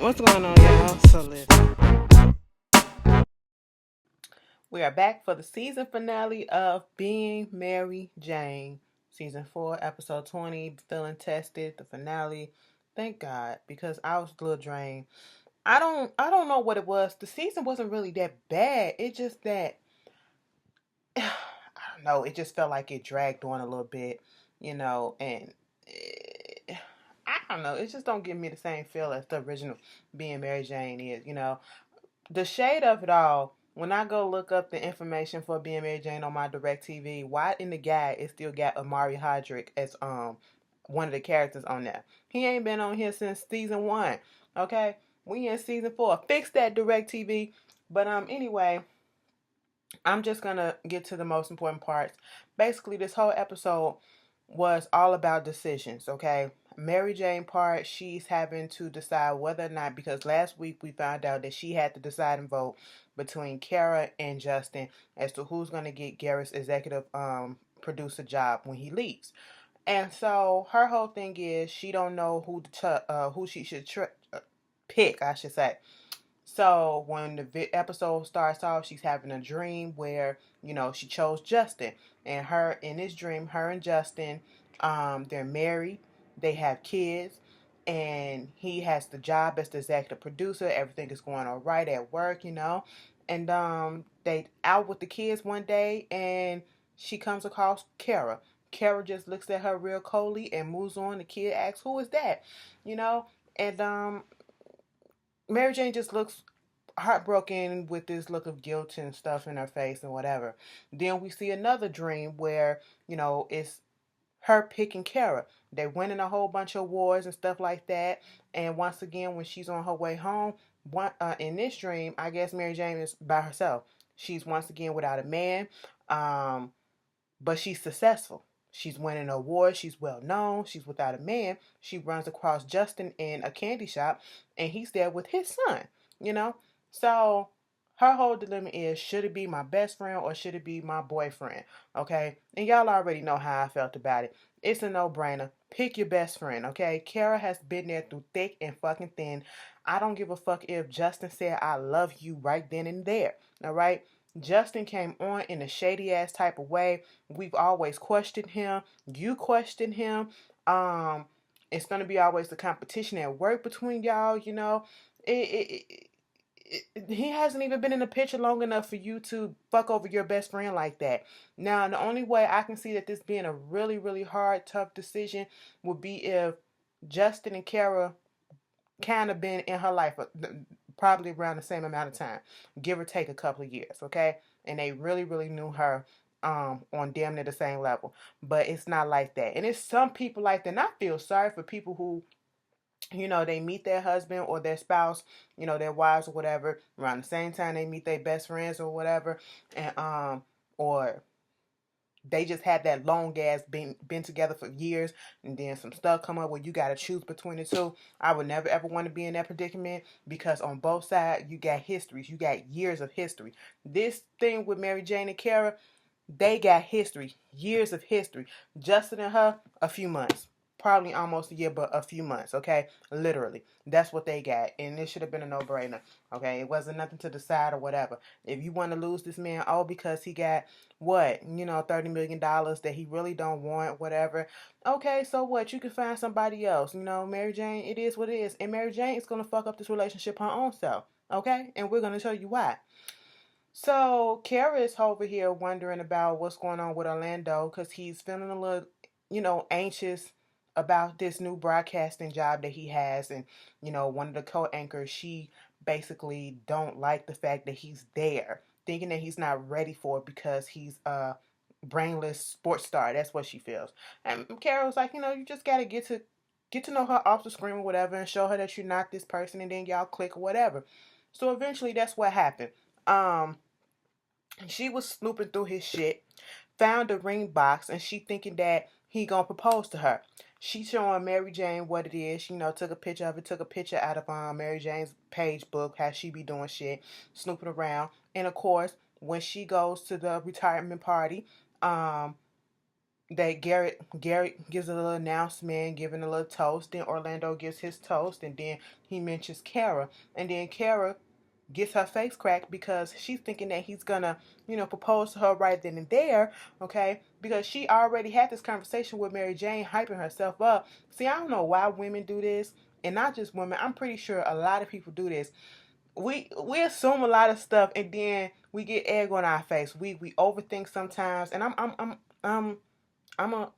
What's going on, y'all? So listen. We are back for the season finale of Being Mary Jane. Season 4, episode 20, Feeling Tested, the finale. Thank God, because I was a little drained. I don't know what it was. The season wasn't really that bad. It just that I don't know, it just felt like it dragged on a little bit, and I don't know, it just don't give me the same feel as the original Being Mary Jane is. The shade of it all, when I go look up the information for Being Mary Jane on my Direct TV, why in the guide it still got Amari Hodrick as one of the characters on there? He ain't been on here since season 1. Okay? We in season 4. Fix that Direct TV. But anyway, I'm just gonna get to the most important parts. Basically, this whole episode was all about decisions, okay? Mary Jane part, she's having to decide whether or not, because last week we found out that she had to decide and vote between Kara and Justin as to who's gonna get Garrett's executive producer job when he leaves. And so her whole thing is she don't know who she should pick, I should say. So when the episode starts off, she's having a dream where she chose Justin, and her in this dream, her and Justin, they're married, they have kids, and he has the job as the executive producer. Everything is going all right at work. And they out with the kids one day, and she comes across Kara. Kara just looks at her real coldly and moves on. The kid asks, "Who is that?" You know, and Mary Jane just looks heartbroken with this look of guilt and stuff in her face and whatever. Then we see another dream where, it's her picking Kara. They winning a whole bunch of awards and stuff like that. And once again, when she's on her way home, in this dream, I guess Mary Jane is by herself. She's once again without a man, um, but she's successful. She's winning awards. She's well known. She's without a man. She runs across Justin in a candy shop, and he's there with his son. You know, so her whole dilemma is: should it be my best friend or should it be my boyfriend? Okay, and y'all already know how I felt about it. It's a no-brainer. Pick your best friend. Okay, Kara has been there through thick and fucking thin. I don't give a fuck if Justin said I love you right then and there. All right. Justin came on in a shady ass type of way. We've always questioned him. You questioned him. Um, it's gonna be always the competition at work between y'all. He hasn't even been in the picture long enough for you to fuck over your best friend like that. Now, the only way I can see that this being a really, really hard, tough decision would be if Justin and Kara kind of been in her life probably around the same amount of time, give or take a couple of years, okay? And they really, really knew her on damn near the same level. But it's not like that. And it's some people like that. And I feel sorry for people who, they meet their husband or their spouse, their wives or whatever, around the same time they meet their best friends or whatever, and or they just had that long ass been together for years, and then some stuff come up where you got to choose between the two. I would never ever want to be in that predicament, because on both sides you got histories, you got years of history. This thing with Mary Jane and Kara, they got history, years of history. Justin and her, a few months. Probably almost a year, but a few months, okay? Literally. That's what they got. And it should have been a no-brainer, okay? It wasn't nothing to decide or whatever. If you want to lose this man, because he got, what, $30 million that he really don't want, whatever. Okay, so what? You can find somebody else. Mary Jane, it is what it is. And Mary Jane is going to fuck up this relationship her own self, okay? And we're going to tell you why. So Kara is over here wondering about what's going on with Orlando, because he's feeling a little, anxious about this new broadcasting job that he has. And, one of the co-anchors, she basically don't like the fact that he's there, thinking that he's not ready for it because he's a brainless sports star. That's what she feels. And Kara was like, you just got to get to know her off the screen or whatever, and show her that you're not this person, and then y'all click or whatever. So eventually that's what happened. Um, she was snooping through his shit, found a ring box, and she thinking that he gonna propose to her. She showing Mary Jane what it is. Took a picture of it, took a picture out of Mary Jane's page book, how she be doing shit, snooping around. And of course, when she goes to the retirement party, um, that Garrett gives a little announcement, giving a little toast. Then Orlando gives his toast, and then he mentions Kara, and then Kara gets her face cracked because she's thinking that he's gonna, propose to her right then and there, okay? Because she already had this conversation with Mary Jane, hyping herself up. See, I don't know why women do this, and not just women. I'm pretty sure a lot of people do this. We assume a lot of stuff, and then we get egg on our face. We overthink sometimes, and I'm a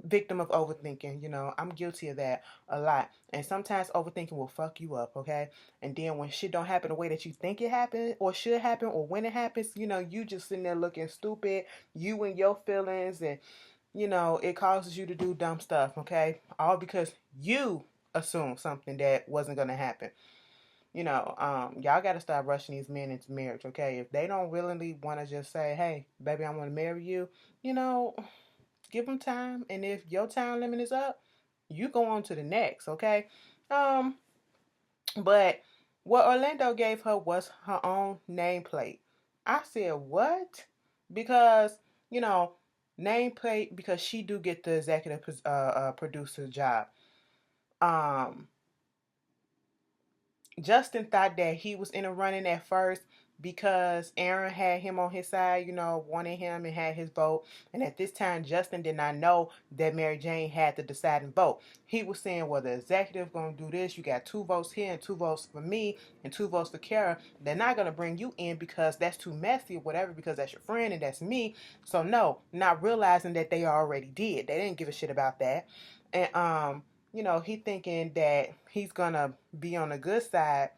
victim of overthinking. I'm guilty of that a lot. And sometimes overthinking will fuck you up, okay? And then when shit don't happen the way that you think it happened or should happen or when it happens, you just sitting there looking stupid, you and your feelings, and it causes you to do dumb stuff, okay? All because you assume something that wasn't gonna happen. Y'all gotta stop rushing these men into marriage, okay? If they don't willingly want to just say, hey, baby, I want to marry you, you know, give them time, and if your time limit is up, you go on to the next, okay? Um, but what Orlando gave her was her own nameplate. I said, what? Because, you know, nameplate, because she do get the executive producer job. Um, Justin thought that he was in a running at first because Aaron had him on his side, wanted him and had his vote. And at this time, Justin did not know that Mary Jane had the deciding vote. He was saying, well, the executive going to do this. You got 2 votes here and 2 votes for me and 2 votes for Kara. They're not going to bring you in because that's too messy or whatever, because that's your friend and that's me. So no, not realizing that they already did. They didn't give a shit about that. And he thinking that he's gonna be on the good side,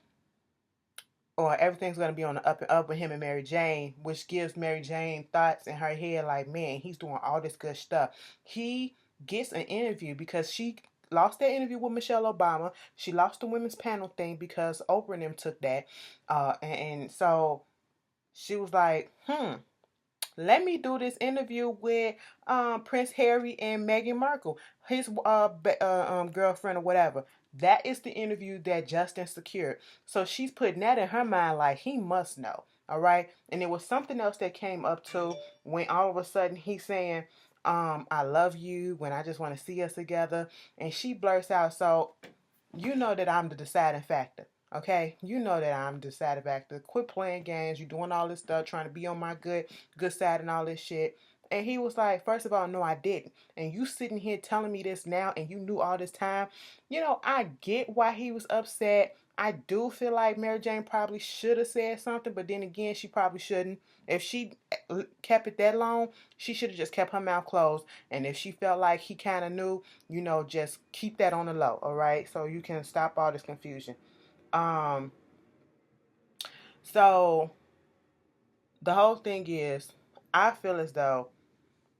or everything's gonna be on the up and up with him and Mary Jane, which gives Mary Jane thoughts in her head like, man, he's doing all this good stuff. He gets an interview because she lost that interview with Michelle Obama. She lost the women's panel thing because Oprah and them took that, and so she was like, let me do this interview with Prince Harry and Meghan Markle, his girlfriend or whatever. That is the interview that Justin secured. So she's putting that in her mind like he must know. All right. And there was something else that came up too when all of a sudden he's saying, I love you, when I just want to see us together. And she blurts out, so you know that I'm the deciding factor. Okay, you know that I'm the deciding factor. Quit playing games. You're doing all this stuff, trying to be on my good side and all this shit. And he was like, first of all, no, I didn't. And you sitting here telling me this now, and you knew all this time. I get why he was upset. I do feel like Mary Jane probably should have said something, but then again, she probably shouldn't. If she kept it that long, she should have just kept her mouth closed. And if she felt like he kind of knew, just keep that on the low, all right? So you can stop all this confusion. Um, so the whole thing is, I feel as though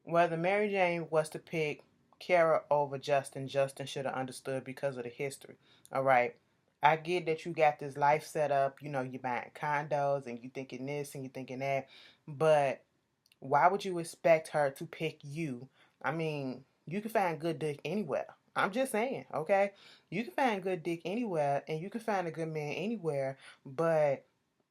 whether Mary Jane was to pick Kara over Justin, Justin should have understood because of the history. All right. I get that you got this life set up, you're buying condos and you thinking this and you thinking that, but why would you expect her to pick you? I mean, you can find good dick anywhere. I'm just saying, okay? You can find good dick anywhere and you can find a good man anywhere, but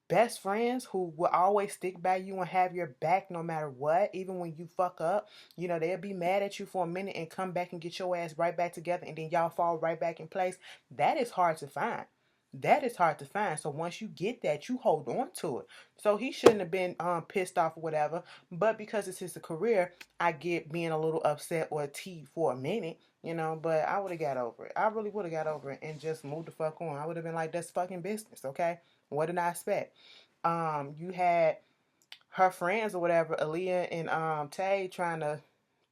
best friends who will always stick by you and have your back no matter what, even when you fuck up, they'll be mad at you for a minute and come back and get your ass right back together and then y'all fall right back in place. That is hard to find. That is hard to find. So once you get that, you hold on to it. So he shouldn't have been pissed off or whatever. But because it's his career, I get being a little upset or teed for a minute, But I would have got over it. I really would have got over it and just moved the fuck on. I would have been like, that's fucking business, okay? What did I expect? You had her friends or whatever, Aaliyah and Tay, trying to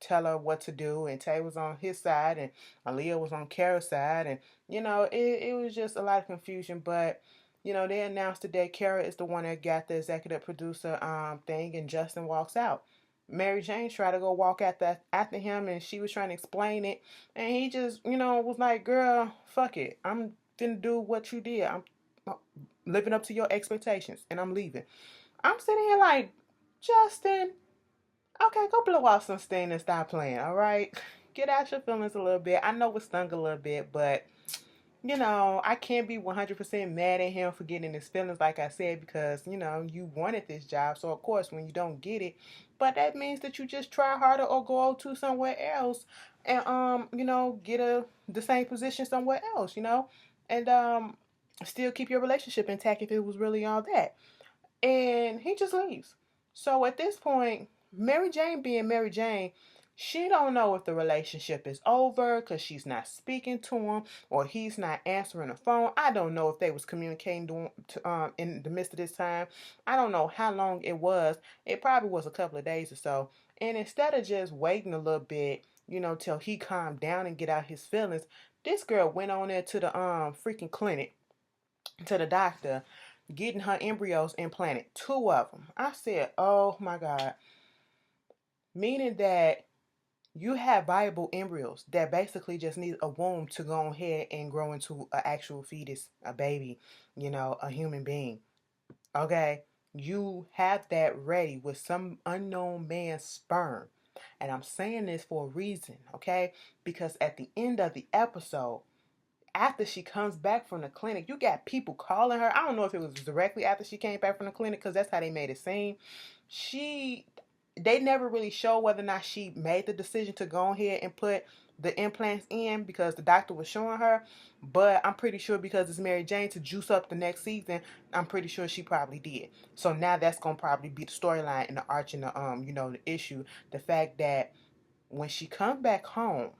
tell her what to do, and Tay was on his side and Aaliyah was on Kara's side, and it was just a lot of confusion. But they announced today Kara is the one that got the executive producer thing, and Justin walks out. Mary Jane tried to go walk after him, and she was trying to explain it, and he just was like, girl, fuck it, I'm gonna do what you did. I'm living up to your expectations and I'm leaving. I'm sitting here like, Justin, okay, go blow off some steam and stop playing, all right? Get out your feelings a little bit. I know it stung a little bit, but I can't be 100% mad at him for getting his feelings, like I said, because, you wanted this job. So, of course, when you don't get it, but that means that you just try harder or go to somewhere else and, get the same position somewhere else, and, still keep your relationship intact if it was really all that. And he just leaves. So at this point, Mary Jane being Mary Jane, she don't know if the relationship is over because she's not speaking to him or he's not answering the phone. I don't know if they was communicating in the midst of this time. I don't know how long it was. It probably was a couple of days or so. And instead of just waiting a little bit, till he calmed down and get out his feelings, this girl went on there to the freaking clinic, to the doctor, getting her embryos implanted, two of them. I said, oh my God. Meaning that you have viable embryos that basically just need a womb to go ahead and grow into an actual fetus, a baby, a human being. Okay? You have that ready with some unknown man's sperm. And I'm saying this for a reason, okay? Because at the end of the episode, after she comes back from the clinic, you got people calling her. I don't know if it was directly after she came back from the clinic because that's how they made it seem. They never really show whether or not she made the decision to go ahead and put the implants in because the doctor was showing her. But I'm pretty sure because it's Mary Jane to juice up the next season, I'm pretty sure she probably did. So now that's gonna probably be the storyline and the arch and the issue. The fact that when she comes back home,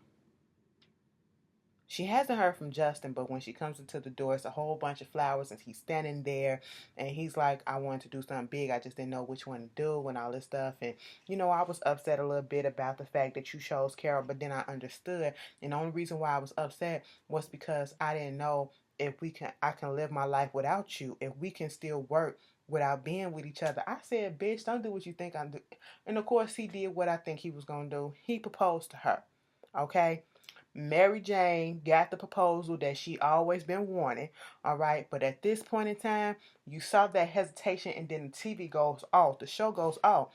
she hasn't heard from Justin, but when she comes into the door, it's a whole bunch of flowers, and he's standing there, and he's like, I wanted to do something big. I just didn't know which one to do and all this stuff. And, I was upset a little bit about the fact that you chose Carol, but then I understood. And the only reason why I was upset was because I didn't know if I can live my life without you, if we can still work without being with each other. I said, bitch, don't do what you think I'm doing. And of course, he did what I think he was going to do. He proposed to her. Okay? Mary Jane got the proposal that she always been wanting, all right? But at this point in time, you saw that hesitation and then the TV goes off, the show goes off.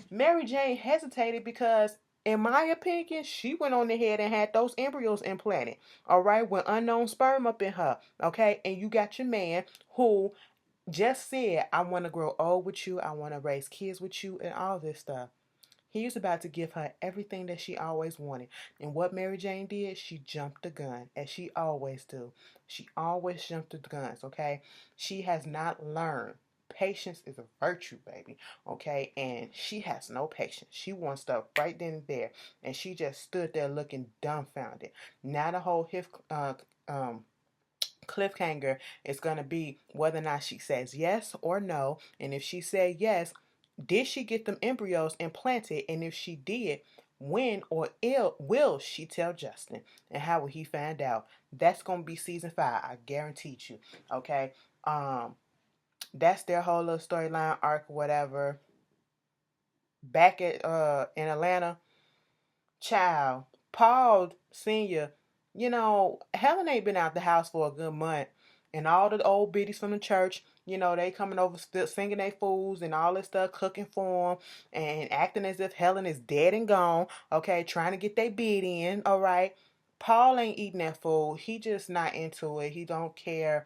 Mary Jane hesitated because, in my opinion, she went on ahead and had those embryos implanted, all right, with unknown sperm up in her, okay? And you got your man who just said, I want to grow old with you, I want to raise kids with you, and all this stuff. He was about to give her everything that she always wanted. And what Mary Jane did, she jumped the gun, as she always do. She always jumped the guns, okay? She has not learned. Patience is a virtue, baby, okay? And she has no patience. She wants stuff right then and there. And she just stood there looking dumbfounded. Now the whole cliffhanger is going to be whether or not she says yes or no. And if she said yes, did she get them embryos implanted? And if she did, when or will she tell Justin? And how will he find out? That's gonna be season 5. I guarantee you. Okay. That's their whole little storyline arc, whatever. Back at in Atlanta, child, Paul Senior. Helen ain't been out the house for a good month, and all the old biddies from the church, they coming over still singing they fools and all this stuff, cooking for them and acting as if Helen is dead and gone. Okay, trying to get their bid in. All right, Paul ain't eating that food. He just not into it. He don't care.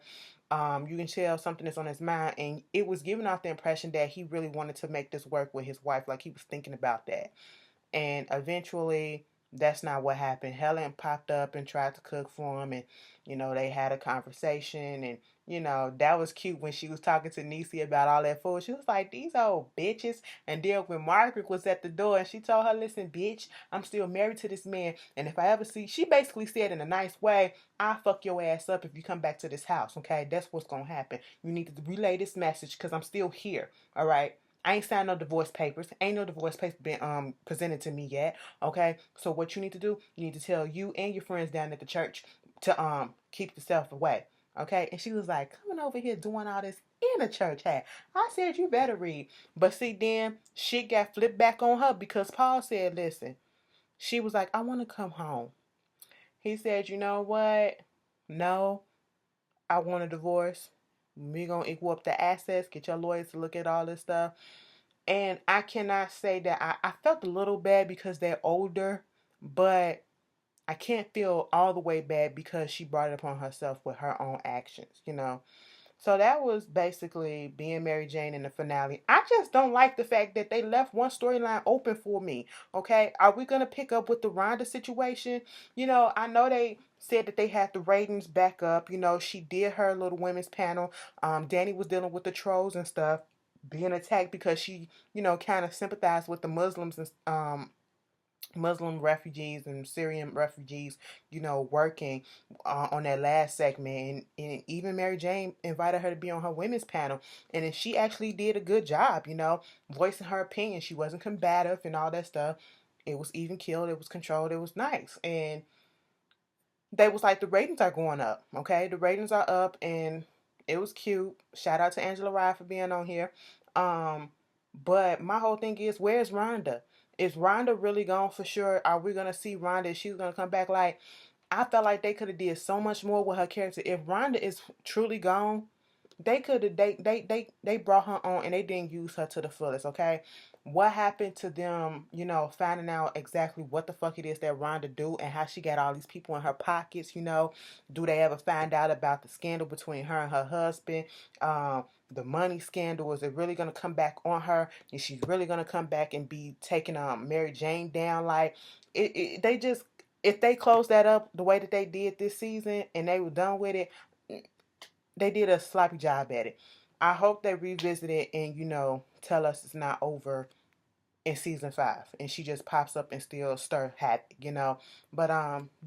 You can tell something is on his mind, and it was giving off the impression that he really wanted to make this work with his wife, like he was thinking about that. And eventually, that's not what happened. Helen popped up and tried to cook for him, and they had a conversation, and that was cute when she was talking to Niecy about all that food. She was like, "These old bitches." And then when Margaret was at the door, and she told her, "Listen, bitch, I'm still married to this man, and if I ever see," she basically said in a nice way, "I'll fuck your ass up if you come back to this house." Okay, that's what's gonna happen. You need to relay this message because I'm still here. All right. I ain't signed no divorce papers. Ain't no divorce papers been presented to me yet. Okay. So what you need to do, you need to tell you and your friends down at the church to keep yourself away. Okay. And she was like, coming over here doing all this in a church hat. I said you better read. But see, then shit got flipped back on her because Paul said, listen. She was like, I want to come home. He said, you know what? No, I want a divorce. We gonna equal up the assets, get your lawyers to look at all this stuff. And I cannot say that I felt a little bad because they're older, but I can't feel all the way bad because she brought it upon herself with her own actions, you know. So that was basically being Mary Jane in the finale. I just don't like the fact that they left one storyline open for me. Okay, are we gonna pick up with the Rhonda situation? You know, I know they said that they had the ratings back up. You know, she did her little women's panel. Danny was dealing with the trolls and stuff, being attacked because she, you know, kind of sympathized with the Muslims and Muslim refugees and Syrian refugees, you know, working on that last segment. And even Mary Jane invited her to be on her women's panel. And then she actually did a good job, you know, voicing her opinion. She wasn't combative and all that stuff. It was even killed. It was controlled. It was nice. And they was like, the ratings are going up. Okay. The ratings are up and it was cute. Shout out to Angela Rye for being on here. Um, but my whole thing is, where's Rhonda? Is Rhonda really gone for sure? Are we gonna see Rhonda? Is she gonna come back? Like, I felt like they could have did so much more with her character. If Rhonda is truly gone, they could have they brought her on and they didn't use her to the fullest. Okay, what happened to them? You know, finding out exactly what the fuck it is that Rhonda do and how she got all these people in her pockets. You know, do they ever find out about the scandal between her and her husband? The money scandal, is it really gonna come back on her? Is she really gonna come back and be taking Mary Jane down? Like, they just, if they close that up the way that they did this season and they were done with it, they did a sloppy job at it. I hope they revisit it and, you know, tell us it's not over in season 5 and she just pops up and still stir havoc, you know. But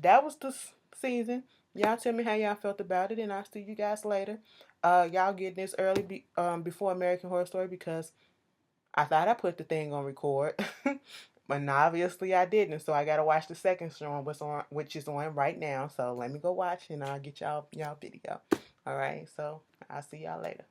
that was the season. Y'all tell me how y'all felt about it, and I'll see you guys later. Y'all getting this early before American Horror Story because I thought I put the thing on record, but obviously I didn't. So I gotta watch the second show, which is on right now. So let me go watch and I'll get y'all video. All right. So I'll see y'all later.